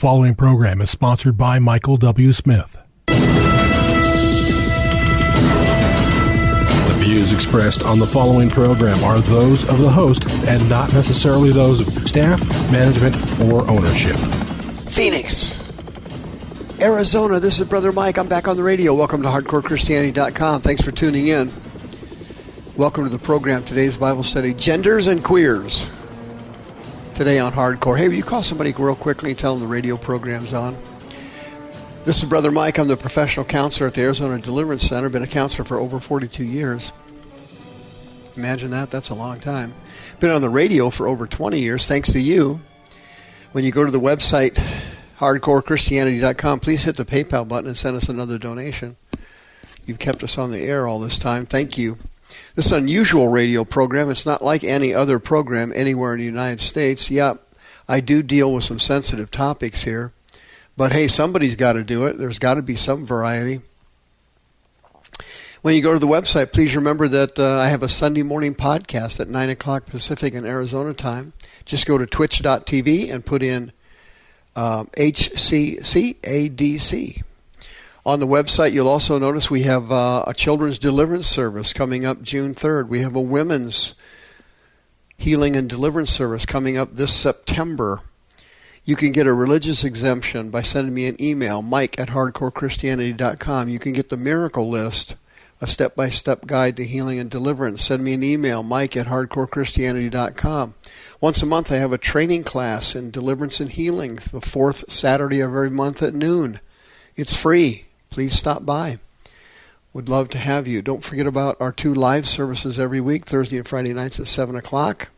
following program is sponsored by Michael W. Smith. The views expressed on the following program are those of the host and not necessarily those of staff, management, or ownership. Phoenix, Arizona, this is Brother Mike. I'm back on the radio. Welcome to HardcoreChristianity.com. Thanks for tuning in. Welcome to the program. Today's Bible study, Genders and Queers. Today on Hardcore. Hey, will you call somebody real quickly and tell them the radio program's on? This is Brother Mike. I'm the professional counselor at the Arizona Deliverance Center. Been a counselor for over 42 years. Imagine that. That's a long time. Been on the radio for over 20 years, thanks to you. When you go to the website, HardcoreChristianity.com, please hit the PayPal button and send us another donation. You've kept us on the air all this time. Thank you. This unusual radio program, it's not like any other program anywhere in the United States. Yeah, I do deal with some sensitive topics here. But hey, somebody's got to do it. There's got to be some variety. When you go to the website, please remember that I have a Sunday morning podcast at 9 o'clock Pacific in Arizona time. Just go to twitch.tv and put in HCCADC. On the website, you'll also notice we have a children's deliverance service coming up June 3rd. We have a women's healing and deliverance service coming up this September. You can get a religious exemption by sending me an email, mike@hardcorechristianity.com. You can get the miracle list, a step-by-step guide to healing and deliverance. Send me an email, mike@hardcorechristianity.com. Once a month, I have a training class in deliverance and healing, the fourth Saturday of every month at noon. It's free. Please stop by. Would love to have you. Don't forget about our 2 live services every week, Thursday and Friday nights at 7 o'clock.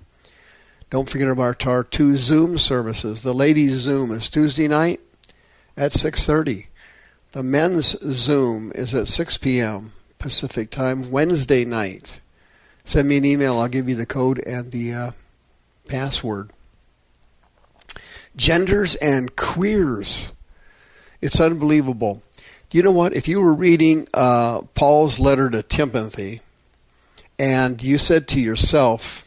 Don't forget about our 2 Zoom services. The ladies' Zoom is Tuesday night at 6:30. The men's Zoom is at 6 p.m. Pacific time, Wednesday night. Send me an email. I'll give you the code and the password. Genders and queers. It's unbelievable. You know what? If you were reading Paul's letter to Timothy and you said to yourself,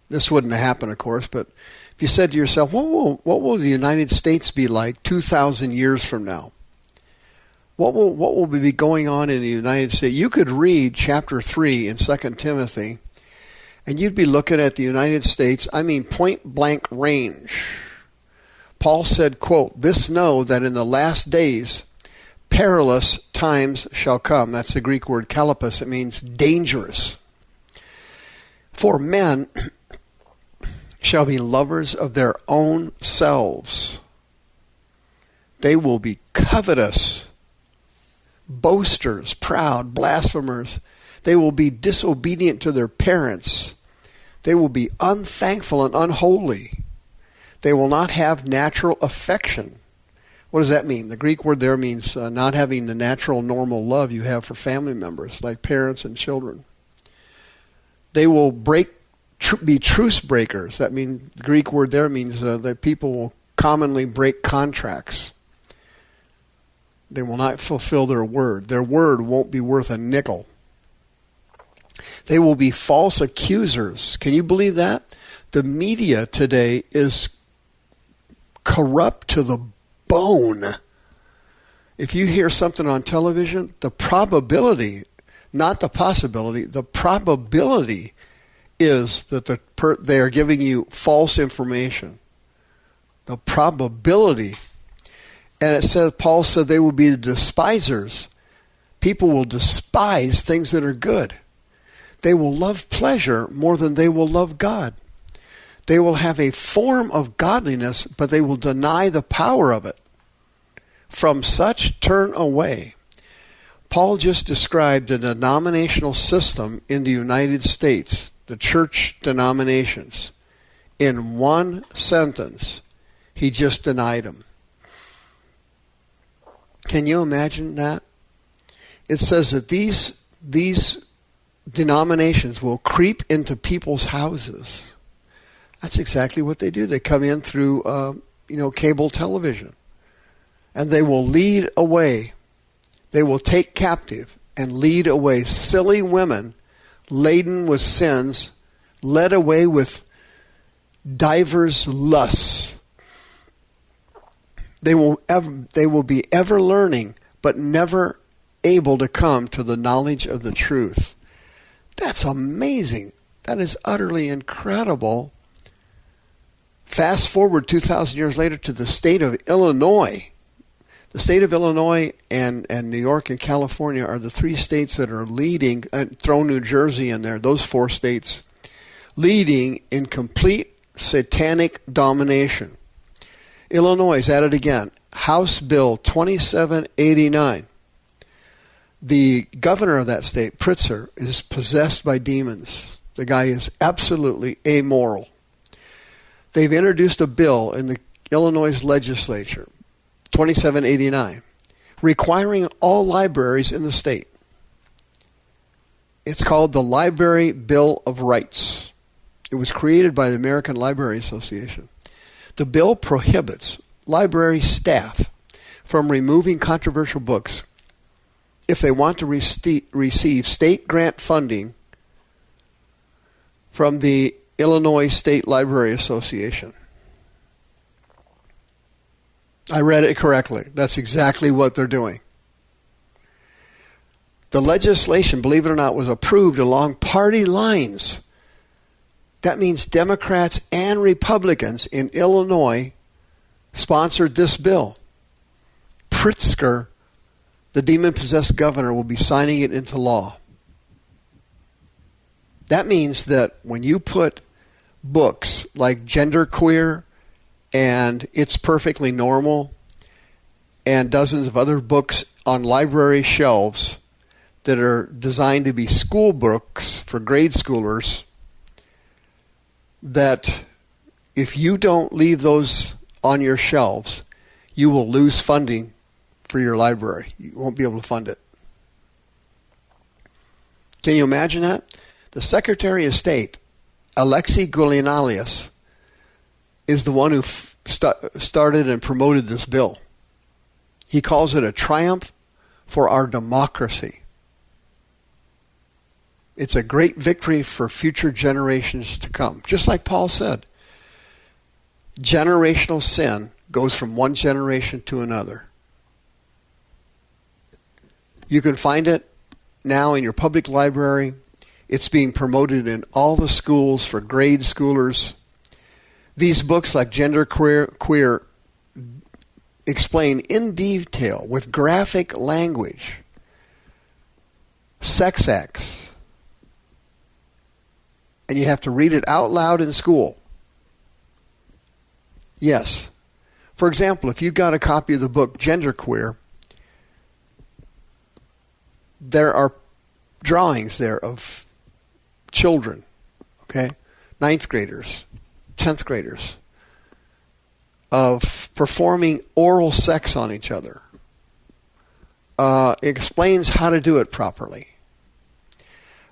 this wouldn't have happened, of course, but if you said to yourself, what will the United States be like 2,000 years from now? What will be going on in the United States? You could read chapter 3 in 2 Timothy, and you'd be looking at the United States, point blank range. Paul said, quote, "This know that in the last days perilous times shall come." That's the Greek word kalipos. It means dangerous. "For men shall be lovers of their own selves. They will be covetous, boasters, proud, blasphemers. They will be disobedient to their parents. They will be unthankful and unholy. They will not have natural affection." What does that mean? The Greek word there means not having the natural, normal love you have for family members, like parents and children. They will be truce breakers. That means the Greek word there means that people will commonly break contracts. They will not fulfill their word. Their word won't be worth a nickel. They will be false accusers. Can you believe that? The media today is corrupt to the bone. If you hear something on television, the probability, not the possibility, the probability is that they are giving you false information. The probability. And it says, Paul said they will be the despisers. People will despise things that are good. They will love pleasure more than they will love God. They will have a form of godliness, but they will deny the power of it. From such turn away. Paul just described the denominational system in the United States, the church denominations. In one sentence, he just denied them. Can you imagine that? It says that these denominations will creep into people's houses. That's exactly what they do. They come in through, cable television. And they will lead away. They will take captive and lead away silly women laden with sins, led away with divers lusts. They will be ever learning, but never able to come to the knowledge of the truth. That's amazing. That is utterly incredible. Fast forward 2,000 years later to the state of Illinois. The state of Illinois and New York and California are the three states that are leading, and throw New Jersey in there, those four states, leading in complete satanic domination. Illinois is at it again. House Bill 2789. The governor of that state, Pritzker, is possessed by demons. The guy is absolutely amoral. They've introduced a bill in the Illinois legislature, 2789, requiring all libraries in the state. It's called the Library Bill of Rights. It was created by the American Library Association. The bill prohibits library staff from removing controversial books if they want to receive state grant funding from the Illinois State Library Association. I read it correctly. That's exactly what they're doing. The legislation, believe it or not, was approved along party lines. That means Democrats and Republicans in Illinois sponsored this bill. Pritzker, the demon-possessed governor, will be signing it into law. That means that when you put books like Genderqueer and It's Perfectly Normal and dozens of other books on library shelves that are designed to be school books for grade schoolers, that if you don't leave those on your shelves, you will lose funding for your library. You won't be able to fund it. Can you imagine that? The Secretary of State, Alexei Goulianalias, is the one who started and promoted this bill. He calls it a triumph for our democracy. It's a great victory for future generations to come. Just like Paul said, generational sin goes from one generation to another. You can find it now in your public library. It's being promoted in all the schools for grade schoolers. These books like Genderqueer explain in detail with graphic language sex acts. And you have to read it out loud in school. Yes. For example, if you got a copy of the book Genderqueer, there are drawings there of children, okay, 9th graders, 10th graders, of performing oral sex on each other. It explains how to do it properly.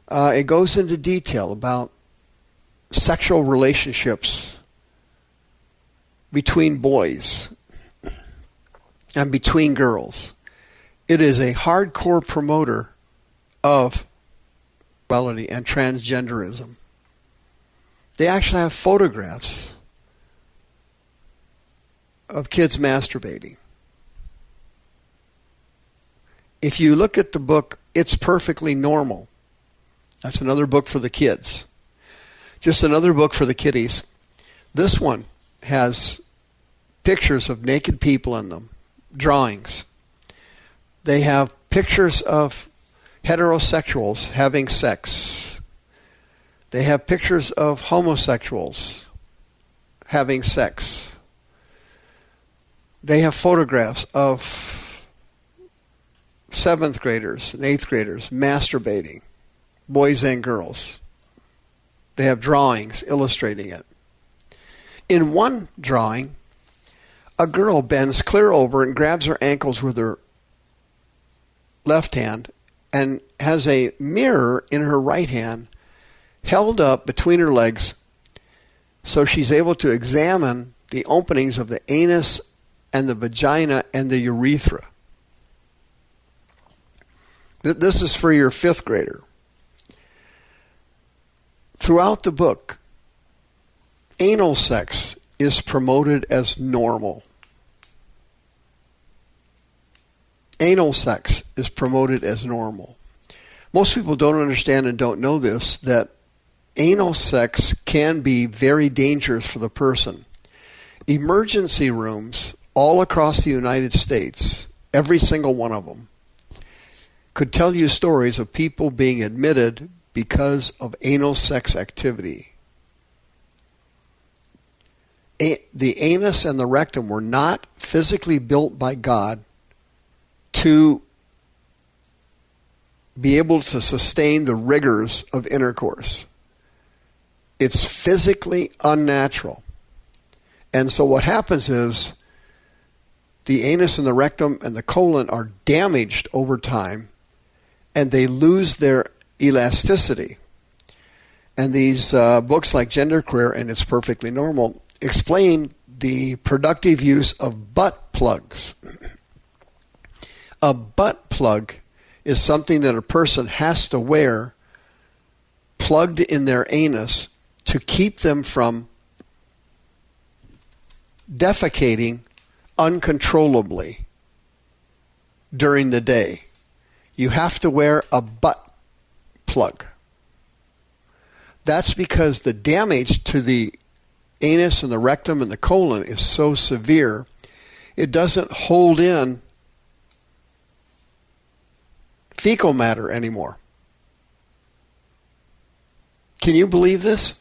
It goes into detail about sexual relationships between boys and between girls. It is a hardcore promoter of sexuality and transgenderism. They actually have photographs of kids masturbating. If you look at the book, It's Perfectly Normal. That's another book for the kids. Just another book for the kiddies. This one has pictures of naked people in them, drawings. They have pictures of heterosexuals having sex. They have pictures of homosexuals having sex. They have photographs of 7th graders and 8th graders masturbating, boys and girls. They have drawings illustrating it. In one drawing, a girl bends clear over and grabs her ankles with her left hand and has a mirror in her right hand held up between her legs so she's able to examine the openings of the anus and the vagina and the urethra. This is for your 5th grader. Throughout the book, anal sex is promoted as normal. Anal sex is promoted as normal. Most people don't understand and don't know this, that anal sex can be very dangerous for the person. Emergency rooms all across the United States, every single one of them, could tell you stories of people being admitted because of anal sex activity. The anus and the rectum were not physically built by God to be able to sustain the rigors of intercourse. It's physically unnatural. And so what happens is the anus and the rectum and the colon are damaged over time, and they lose their elasticity. And these books like Genderqueer and It's Perfectly Normal explain the productive use of butt plugs. A butt plug is something that a person has to wear plugged in their anus to keep them from defecating uncontrollably during the day. You have to wear a butt plug. That's because the damage to the anus and the rectum and the colon is so severe, it doesn't hold in fecal matter anymore. Can you believe this?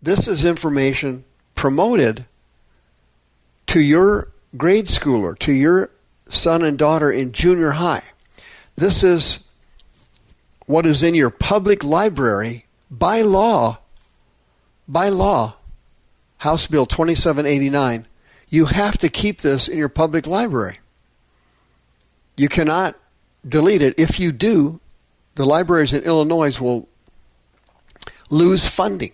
This is information promoted to your grade schooler, to your son and daughter in junior high. This is what is in your public library by law. By law. House Bill 2789. You have to keep this in your public library. You cannot delete it. If you do, the libraries in Illinois will lose funding.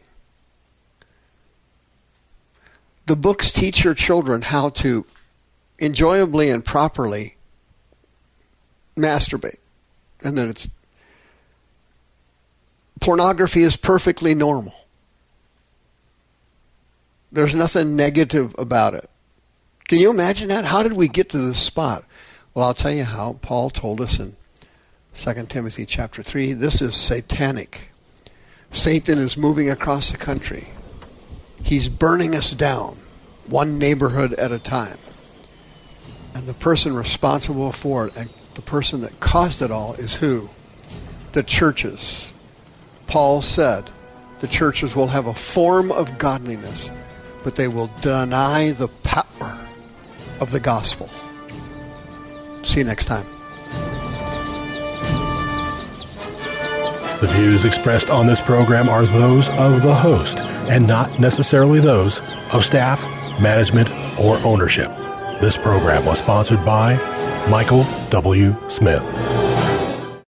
The books teach your children how to enjoyably and properly masturbate. And then pornography is perfectly normal. There's nothing negative about it. Can you imagine that? How did we get to this spot? Well, I'll tell you how. Paul told us in 2 Timothy chapter 3, this is satanic. Satan is moving across the country. He's burning us down, one neighborhood at a time. And the person responsible for it, and the person that caused it all, is who? The churches. Paul said the churches will have a form of godliness, but they will deny the power of the gospel. See you next time. The views expressed on this program are those of the host and not necessarily those of staff, management, or ownership. This program was sponsored by Michael W. Smith.